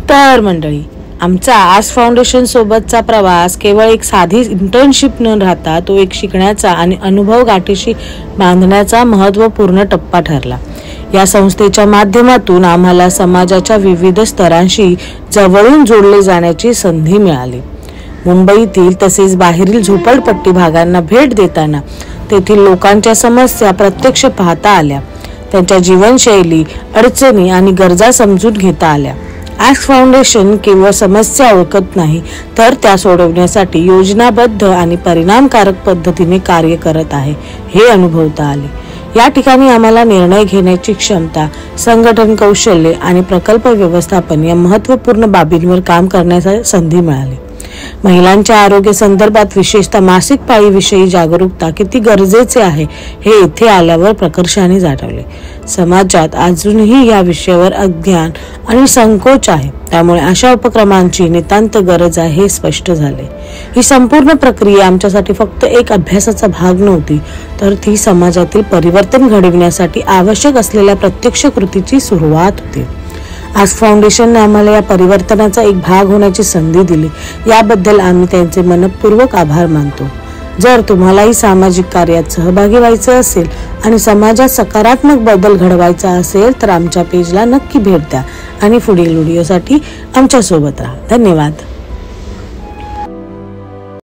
तर मंडळी, आमचा आस्क फाउंडेशन सोबतचा प्रवास केवळ एक साधी इंटर्नशिप न राहता तो एक शिकण्याचा आणि अनुभव गाठीशी बांधण्याचा महत्त्वपूर्ण टप्पा ठरला। या संस्थेच्या माध्यमातून आम्हाला समाजाच्या विविध स्तरांशी जवळून जोडले जाण्याची संधी मिळाली। मुंबईतील तसेच बाहेरील झोपडपट्टी भागांना भेट देताना तेथील लोकांच्या समस्या प्रत्यक्ष पाहता आल्या, त्यांच्या जीवनशैली, अडचणी आणि गरजा समजून घेता आल्या। आस्क फाउंडेशन केवळ समस्या ओळखत नाही, तर त्या सोडवण्यासाठी योजनाबद्ध आणि परिणामकारक पद्धतीने कार्य करत आहे हे अनुभवता आले। या ठिकाणी आम्हाला निर्णय घेण्याची क्षमता, संघटन कौशल्य आणि प्रकल्प व्यवस्थापन या महत्त्वपूर्ण बाबींवर काम करण्याची संधी मिळाली। महिलांच्या आरोग्य संदर्भात विशेषतः मासिक पाळीविषयी जागरूकता किती गरजेचे आहे हे येथे आल्यावर प्रकर्षाने जाणवले। समाजात अजूनही या विषयावर अज्ञान आणि संकोच आहे, त्यामुळे अशा उपक्रमांची नितांत गरज आहे हे स्पष्ट झाले। ही संपूर्ण प्रक्रिया आमच्यासाठी फक्त एक अभ्यासाचा भाग नव्हती, तर ती समाजातील परिवर्तन घडविण्यासाठी आवश्यक असलेल्या प्रत्यक्ष कृतीची सुरुवात होती। आस्क फाउंडेशनने आम्हाला या परिवर्तनाचा एक भाग होण्याची संधी दिली, याबद्दल आम्ही त्यांचे मनपूर्वक आभार मानतो। जर तुम्हालाही सामाजिक कार्यात सहभागी व्हायचे असेल आणि समाजात सकारात्मक बदल घडवायचा असेल तर आमच्या पेजला नक्की भेट द्या आणि पुढील व्हिडिओसाठी आमच्या सोबत राहा। धन्यवाद।